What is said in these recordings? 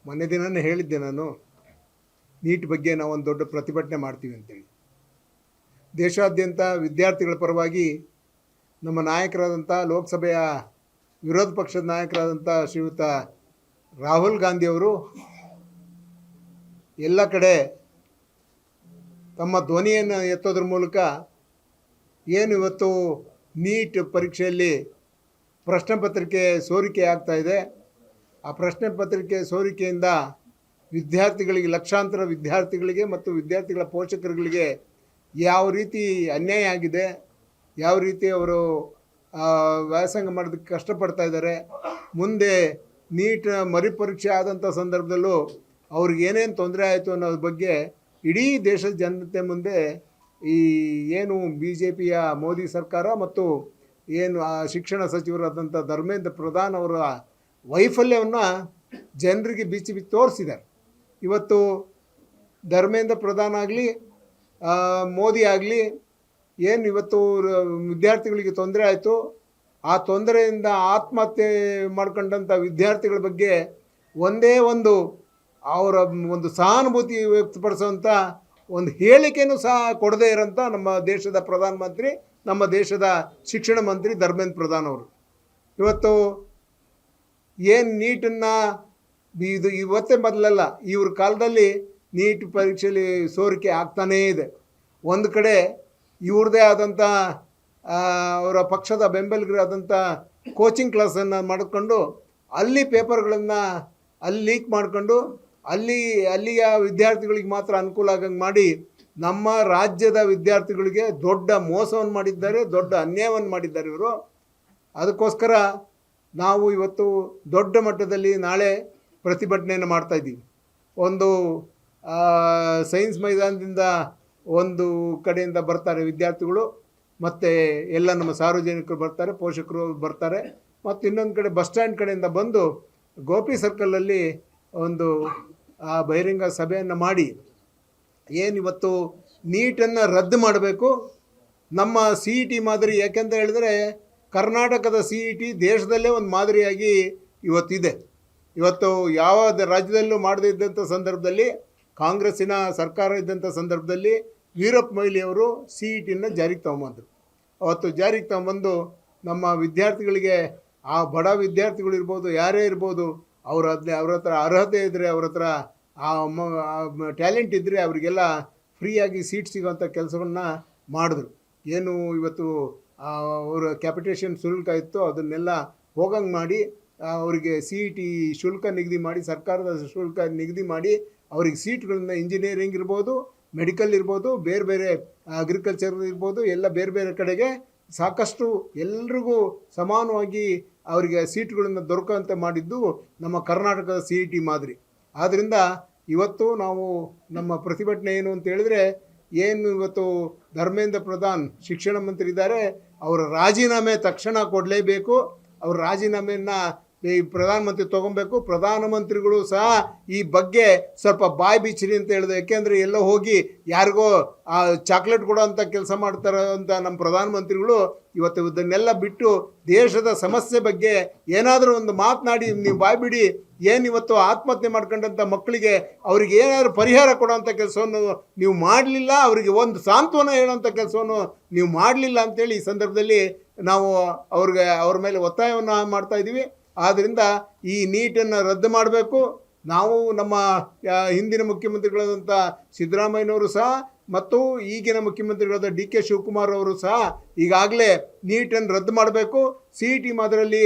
ಮೊನ್ನೆ ದಿನನೇ ಹೇಳಿದ್ದೆ ನಾನು, ನೀಟ್ ಬಗ್ಗೆ ನಾವು ಒಂದು ದೊಡ್ಡ ಪ್ರತಿಭಟನೆ ಮಾಡ್ತೀವಿ ಅಂತೇಳಿ. ದೇಶಾದ್ಯಂತ ವಿದ್ಯಾರ್ಥಿಗಳ ಪರವಾಗಿ ನಮ್ಮ ನಾಯಕರಾದಂಥ ಲೋಕಸಭೆಯ ವಿರೋಧ ಪಕ್ಷದ ನಾಯಕರಾದಂಥ ಶ್ರೀಯುತ ರಾಹುಲ್ ಗಾಂಧಿಯವರು ಎಲ್ಲ ಕಡೆ ತಮ್ಮ ಧ್ವನಿಯನ್ನು ಎತ್ತೋದ್ರ ಮೂಲಕ ಏನು ಇವತ್ತು ನೀಟ್ ಪರೀಕ್ಷೆಯಲ್ಲಿ ಪ್ರಶ್ನೆ ಪತ್ರಿಕೆ ಸೋರಿಕೆ ಆಗ್ತಾಯಿದೆ, ಆ ಪ್ರಶ್ನೆ ಪತ್ರಿಕೆ ಸೋರಿಕೆಯಿಂದ ವಿದ್ಯಾರ್ಥಿಗಳಿಗೆ, ಲಕ್ಷಾಂತರ ವಿದ್ಯಾರ್ಥಿಗಳಿಗೆ ಮತ್ತು ವಿದ್ಯಾರ್ಥಿಗಳ ಪೋಷಕರುಗಳಿಗೆ ಯಾವ ರೀತಿ ಅನ್ಯಾಯ ಆಗಿದೆ, ಯಾವ ರೀತಿ ಅವರು ವ್ಯಾಸಂಗ ಮಾಡೋದಕ್ಕೆ ಕಷ್ಟಪಡ್ತಾ ಇದ್ದಾರೆ, ಮುಂದೆ ನೀಟ್ ಮರುಪರೀಕ್ಷೆ ಆದಂಥ ಸಂದರ್ಭದಲ್ಲೂ ಅವ್ರಿಗೆ ಏನೇನು ತೊಂದರೆ ಆಯಿತು ಅನ್ನೋದ್ರ ಬಗ್ಗೆ ಇಡೀ ದೇಶದ ಜನತೆ ಮುಂದೆ ಈ ಏನು BJPಯ ಮೋದಿ ಸರ್ಕಾರ ಮತ್ತು ಏನು ಶಿಕ್ಷಣ ಸಚಿವರಾದಂಥ ಧರ್ಮೇಂದ್ರ ಪ್ರಧಾನ್ ಅವರ ವೈಫಲ್ಯವನ್ನು ಜನರಿಗೆ ಬಿಚ್ಚಿ ತೋರಿಸಿದ್ದಾರೆ. ಇವತ್ತು ಧರ್ಮೇಂದ್ರ ಪ್ರಧಾನ್ ಆಗಲಿ ಮೋದಿ ಆಗಲಿ ಏನು ಇವತ್ತು ವಿದ್ಯಾರ್ಥಿಗಳಿಗೆ ತೊಂದರೆ ಆಯಿತು, ಆ ತೊಂದರೆಯಿಂದ ಆತ್ಮಹತ್ಯೆ ಮಾಡ್ಕೊಂಡಂಥ ವಿದ್ಯಾರ್ಥಿಗಳ ಬಗ್ಗೆ ಒಂದೇ ಒಂದು ಅವರ ಒಂದು ಸಹಾನುಭೂತಿ ವ್ಯಕ್ತಪಡಿಸುವಂಥ ಒಂದು ಹೇಳಿಕೆಯೂ ಸಹ ಕೊಡದೇ ಇರೋಂಥ ನಮ್ಮ ದೇಶದ ಪ್ರಧಾನಮಂತ್ರಿ, ನಮ್ಮ ದೇಶದ ಶಿಕ್ಷಣ ಮಂತ್ರಿ ಧರ್ಮೇಂದ್ರ ಪ್ರಧಾನ್ ಅವರು ಇವತ್ತು ಏನು ನೀಟನ್ನು ಇದು ಇವತ್ತೇ ಮೊದಲಲ್ಲ, ಇವ್ರ ಕಾಲದಲ್ಲಿ ನೀಟ್ ಪರೀಕ್ಷೆಯಲ್ಲಿ ಸೋರಿಕೆ ಆಗ್ತಾನೇ ಇದೆ. ಒಂದು ಕಡೆ ಇವ್ರದ್ದೇ ಆದಂಥ ಅವರ ಪಕ್ಷದ ಬೆಂಬಲಿಗರಾದಂಥ ಕೋಚಿಂಗ್ ಕ್ಲಾಸನ್ನು ಮಾಡಿಕೊಂಡು ಅಲ್ಲಿ ಪೇಪರ್ಗಳನ್ನು ಅಲ್ಲಿ ಲೀಕ್ ಮಾಡಿಕೊಂಡು ಅಲ್ಲಿಯ ವಿದ್ಯಾರ್ಥಿಗಳಿಗೆ ಮಾತ್ರ ಅನುಕೂಲ ಆಗಂಗೆ ಮಾಡಿ ನಮ್ಮ ರಾಜ್ಯದ ವಿದ್ಯಾರ್ಥಿಗಳಿಗೆ ದೊಡ್ಡ ಮೋಸವನ್ನು ಮಾಡಿದ್ದಾರೆ, ದೊಡ್ಡ ಅನ್ಯಾಯವನ್ನು ಮಾಡಿದ್ದಾರೆ ಇವರು. ಅದಕ್ಕೋಸ್ಕರ ನಾವು ಇವತ್ತು ದೊಡ್ಡ ಮಟ್ಟದಲ್ಲಿ ನಾಳೆ ಪ್ರತಿಭಟನೆಯನ್ನು ಮಾಡ್ತಾಯಿದ್ದೀವಿ. ಒಂದು ಸೈನ್ಸ್ ಮೈದಾನದಿಂದ ಒಂದು ಕಡೆಯಿಂದ ಬರ್ತಾರೆ ವಿದ್ಯಾರ್ಥಿಗಳು, ಮತ್ತು ಎಲ್ಲ ನಮ್ಮ ಸಾರ್ವಜನಿಕರು ಬರ್ತಾರೆ, ಪೋಷಕರು ಬರ್ತಾರೆ, ಮತ್ತು ಇನ್ನೊಂದು ಕಡೆ ಬಸ್ ಸ್ಟ್ಯಾಂಡ್ ಕಡೆಯಿಂದ ಬಂದು ಗೋಪಿ ಸರ್ಕಲಲ್ಲಿ ಒಂದು ಬಹಿರಂಗ ಸಭೆಯನ್ನು ಮಾಡಿ ಏನಿವತ್ತು ನೀಟನ್ನು ರದ್ದು ಮಾಡಬೇಕು, ನಮ್ಮ CET ಮಾದರಿ, ಯಾಕೆಂತ ಹೇಳಿದ್ರೆ ಕರ್ನಾಟಕದ CET ದೇಶದಲ್ಲೇ ಒಂದು ಮಾದರಿಯಾಗಿ ಇವತ್ತಿದೆ. ಇವತ್ತು ಯಾವ ರಾಜ್ಯದಲ್ಲೂ ಮಾಡದೇ ಇದ್ದಂಥ ಸಂದರ್ಭದಲ್ಲಿ, ಕಾಂಗ್ರೆಸ್ಸಿನ ಸರ್ಕಾರ ಇದ್ದಂಥ ಸಂದರ್ಭದಲ್ಲಿ ವೀರಪ್ಪ ಮೊಯ್ಲಿಯವರು CETನ ಜಾರಿಗೆ ತೊಗೊಂಬಂದರು. ಅವತ್ತು ಜಾರಿಗೆ ತೊಗೊಂಬಂದು ನಮ್ಮ ವಿದ್ಯಾರ್ಥಿಗಳಿಗೆ, ಆ ಬಡ ವಿದ್ಯಾರ್ಥಿಗಳು ಇರ್ಬೋದು, ಯಾರೇ ಇರ್ಬೋದು, ಅವ್ರ ಹತ್ರ ಅರ್ಹತೆ ಇದ್ದರೆ, ಅವ್ರ ಹತ್ರ ಟ್ಯಾಲೆಂಟ್ ಇದ್ದರೆ ಅವರಿಗೆಲ್ಲ ಫ್ರೀಯಾಗಿ ಸೀಟ್ ಸಿಗೋವಂಥ ಕೆಲಸವನ್ನು ಮಾಡಿದ್ರು. ಏನು ಇವತ್ತು ಅವರ ಕ್ಯಾಪಿಟೇಷನ್ ಶುಲ್ಕ ಇತ್ತು ಅದನ್ನೆಲ್ಲ ಹೋಗಂಗೆ ಮಾಡಿ ಅವರಿಗೆ CET ಶುಲ್ಕ ನಿಗದಿ ಮಾಡಿ, ಸರ್ಕಾರದ ಶುಲ್ಕ ನಿಗದಿ ಮಾಡಿ ಅವ್ರಿಗೆ ಸೀಟ್ಗಳನ್ನ ಇಂಜಿನಿಯರಿಂಗ್ ಇರ್ಬೋದು, ಮೆಡಿಕಲ್ ಇರ್ಬೋದು, ಬೇರೆ ಬೇರೆ ಅಗ್ರಿಕಲ್ಚರ್ ಇರ್ಬೋದು, ಎಲ್ಲ ಬೇರೆ ಬೇರೆ ಕಡೆಗೆ ಸಾಕಷ್ಟು ಎಲ್ರಿಗೂ ಸಮಾನವಾಗಿ ಅವರಿಗೆ ಸೀಟ್ಗಳನ್ನು ದೊರಕುವಂತೆ ಮಾಡಿದ್ದು ನಮ್ಮ ಕರ್ನಾಟಕದ CET ಮಾದರಿ. ಆದ್ದರಿಂದ ಇವತ್ತು ನಾವು ನಮ್ಮ ಪ್ರತಿಭಟನೆ ಏನು ಅಂತ ಹೇಳಿದ್ರೆ, ಏನು ಇವತ್ತು ಧರ್ಮೇಂದ್ರ ಪ್ರಧಾನ್ ಶಿಕ್ಷಣ ಮಂತ್ರಿ ಇದ್ದಾರೆ, ಅವರ ರಾಜೀನಾಮೆ ತಕ್ಷಣ ಕೊಡಲೇಬೇಕು. ಅವ್ರ ರಾಜೀನಾಮೆಯನ್ನು ಈ ಪ್ರಧಾನಮಂತ್ರಿ ತೊಗೊಬೇಕು. ಪ್ರಧಾನಮಂತ್ರಿಗಳು ಸಹ ಈ ಬಗ್ಗೆ ಸ್ವಲ್ಪ ಬಾಯಿ ಬಿಚ್ಚಿರಿ ಅಂತ ಹೇಳಿದೆ. ಯಾಕೆಂದರೆ ಎಲ್ಲೋ ಹೋಗಿ ಯಾರಿಗೋ ಚಾಕ್ಲೇಟ್ ಕೊಡೋವಂಥ ಕೆಲಸ ಮಾಡ್ತಾರೆ ಅಂತ ನಮ್ಮ ಪ್ರಧಾನಮಂತ್ರಿಗಳು ಇವತ್ತು ಇದನ್ನೆಲ್ಲ ಬಿಟ್ಟು ದೇಶದ ಸಮಸ್ಯೆ ಬಗ್ಗೆ ಏನಾದರೂ ಒಂದು ಮಾತನಾಡಿ ನೀವು ಬಾಯಿ ಬಿಡಿ. ಏನಿವತ್ತು ಆತ್ಮಹತ್ಯೆ ಮಾಡ್ಕೊಂಡಂಥ ಮಕ್ಕಳಿಗೆ ಅವ್ರಿಗೆ ಏನಾದರೂ ಪರಿಹಾರ ಕೊಡೋವಂಥ ಕೆಲಸವನ್ನು ನೀವು ಮಾಡಲಿಲ್ಲ, ಅವರಿಗೆ ಒಂದು ಸಾಂತ್ವನ ಹೇಳೋವಂಥ ಕೆಲಸವನ್ನು ನೀವು ಮಾಡಲಿಲ್ಲ ಅಂತೇಳಿ ಈ ಸಂದರ್ಭದಲ್ಲಿ ನಾವು ಅವ್ರ ಮೇಲೆ ಒತ್ತಾಯವನ್ನು ಮಾಡ್ತಾಯಿದ್ದೀವಿ. ಆದ್ದರಿಂದ ಈ ನೀಟನ್ನು ರದ್ದು ಮಾಡಬೇಕು. ನಾವು ನಮ್ಮ ಹಿಂದಿನ ಮುಖ್ಯಮಂತ್ರಿಗಳಾದಂಥ ಸಿದ್ದರಾಮಯ್ಯನವರು ಸಹ ಮತ್ತು ಈಗಿನ ಮುಖ್ಯಮಂತ್ರಿಗಳಾದ DK ಶಿವಕುಮಾರ್ ಅವರು ಸಹ ಈಗಾಗಲೇ ನೀಟನ್ನು ರದ್ದು ಮಾಡಬೇಕು. CET ಮಾದರಿಯಲ್ಲಿ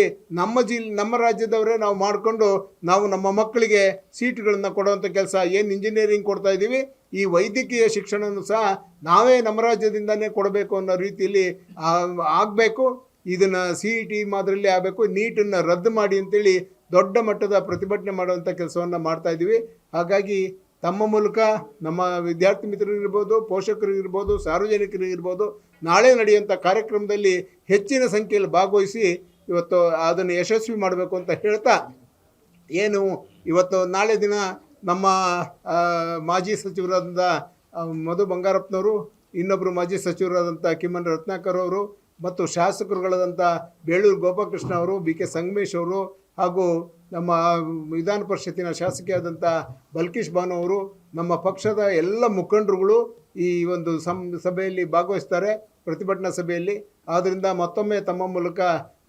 ನಮ್ಮ ರಾಜ್ಯದವರೇ ನಾವು ಮಾಡಿಕೊಂಡು ನಾವು ನಮ್ಮ ಮಕ್ಕಳಿಗೆ ಸೀಟ್ಗಳನ್ನು ಕೊಡುವಂಥ ಕೆಲಸ, ಏನು ಇಂಜಿನಿಯರಿಂಗ್ ಕೊಡ್ತಾ ಇದ್ದೀವಿ, ಈ ವೈದ್ಯಕೀಯ ಶಿಕ್ಷಣವನ್ನು ಸಹ ನಾವೇ ನಮ್ಮ ರಾಜ್ಯದಿಂದನೇ ಕೊಡಬೇಕು ಅನ್ನೋ ರೀತಿಯಲ್ಲಿ ಆಗಬೇಕು. ಇದನ್ನು CET ಮಾದರಿಯಲ್ಲಿ ಆಗಬೇಕು. ನೀಟನ್ನು ರದ್ದು ಮಾಡಿ ಅಂತೇಳಿ ದೊಡ್ಡ ಮಟ್ಟದ ಪ್ರತಿಭಟನೆ ಮಾಡುವಂಥ ಕೆಲಸವನ್ನು ಮಾಡ್ತಾಯಿದ್ದೀವಿ. ಹಾಗಾಗಿ ತಮ್ಮ ಮೂಲಕ ನಮ್ಮ ವಿದ್ಯಾರ್ಥಿ ಮಿತ್ರರಿರ್ಬೋದು, ಪೋಷಕರಿಗಿರ್ಬೋದು, ಸಾರ್ವಜನಿಕರಿಗಿರ್ಬೋದು, ನಾಳೆ ನಡೆಯುವಂಥ ಕಾರ್ಯಕ್ರಮದಲ್ಲಿ ಹೆಚ್ಚಿನ ಸಂಖ್ಯೆಯಲ್ಲಿ ಭಾಗವಹಿಸಿ ಇವತ್ತು ಅದನ್ನು ಯಶಸ್ವಿ ಮಾಡಬೇಕು ಅಂತ ಹೇಳ್ತಾ, ಏನು ಇವತ್ತು ನಾಳೆ ದಿನ ನಮ್ಮ ಮಾಜಿ ಸಚಿವರಾದಂಥ ಮಧು ಬಂಗಾರಪ್ಪನವರು, ಇನ್ನೊಬ್ಬರು ಮಾಜಿ ಸಚಿವರಾದಂಥ ಕಿಮ್ಮನೆ ರತ್ನಾಕರ್ ಅವರು ಮತ್ತು ಶಾಸಕರುಗಳಾದಂಥ ಬೇಳೂರು ಗೋಪಾಲಕೃಷ್ಣ ಅವರು, BK ಸಂಗಮೇಶ್ ಅವರು, ಹಾಗೂ ನಮ್ಮ ವಿಧಾನ ಪರಿಷತ್ತಿನ ಶಾಸಕಿಯಾದಂಥ ಬಲ್ಕೀಶ್ ಬಾನು ಅವರು, ನಮ್ಮ ಪಕ್ಷದ ಎಲ್ಲ ಮುಖಂಡರುಗಳು ಈ ಒಂದು ಸಭೆಯಲ್ಲಿ ಭಾಗವಹಿಸ್ತಾರೆ, ಪ್ರತಿಭಟನಾ ಸಭೆಯಲ್ಲಿ. ಆದ್ದರಿಂದ ಮತ್ತೊಮ್ಮೆ ತಮ್ಮ ಮೂಲಕ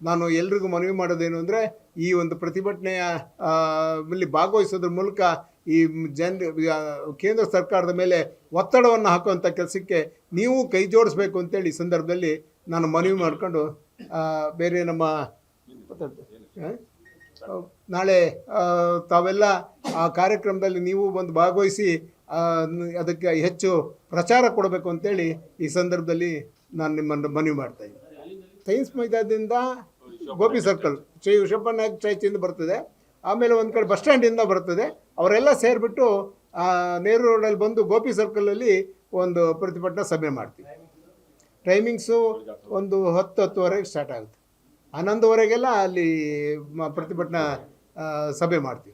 ನಾನು ಎಲ್ರಿಗೂ ಮನವಿ ಮಾಡೋದೇನು ಅಂದರೆ, ಈ ಒಂದು ಪ್ರತಿಭಟನೆಯ ಇಲ್ಲಿ ಭಾಗವಹಿಸೋದ್ರ ಮೂಲಕ ಈ ಕೇಂದ್ರ ಸರ್ಕಾರದ ಮೇಲೆ ಒತ್ತಡವನ್ನು ಹಾಕುವಂಥ ಕೆಲಸಕ್ಕೆ ನೀವು ಕೈ ಜೋಡಿಸ್ಬೇಕು ಅಂತೇಳಿ ಈ ಸಂದರ್ಭದಲ್ಲಿ ನಾನು ಮನವಿ ಮಾಡಿಕೊಂಡು ಬೇರೆ ನಮ್ಮ ನಾಳೆ ತಾವೆಲ್ಲ ಆ ಕಾರ್ಯಕ್ರಮದಲ್ಲಿ ನೀವು ಬಂದು ಭಾಗವಹಿಸಿ ಅದಕ್ಕೆ ಹೆಚ್ಚು ಪ್ರಚಾರ ಕೊಡಬೇಕು ಅಂತೇಳಿ ಈ ಸಂದರ್ಭದಲ್ಲಿ ನಾನು ನಿಮ್ಮನ್ನು ಮನವಿ ಮಾಡ್ತಾಯಿದ್ದೀನಿ. ಸೈನ್ಸ್ ಮೈದಾನದಿಂದ ಗೋಪಿ ಸರ್ಕಲ್ ಶ್ರೀ ವಿಶ್ವಪ್ಪ ನಾಯಕ್ ಚರ್ಚಿಂದ ಬರ್ತದೆ, ಆಮೇಲೆ ಒಂದು ಕಡೆ ಬಸ್ ಸ್ಟ್ಯಾಂಡಿಂದ ಬರ್ತದೆ. ಅವರೆಲ್ಲ ಸೇರಿಬಿಟ್ಟು ನೆಹರು ರೋಡಲ್ಲಿ ಬಂದು ಗೋಪಿ ಸರ್ಕಲಲ್ಲಿ ಒಂದು ಪ್ರತಿಭಟನಾ ಸಭೆ ಮಾಡ್ತೀವಿ. ಟೈಮಿಂಗ್ಸು ಒಂದು 10-10:30 ಸ್ಟಾರ್ಟ್ ಆಗುತ್ತೆ. 11:00ವರೆಗೆಲ್ಲ ಅಲ್ಲಿ ಪ್ರತಿಭಟನಾ ಸಭೆ ಮಾಡ್ತೀವಿ.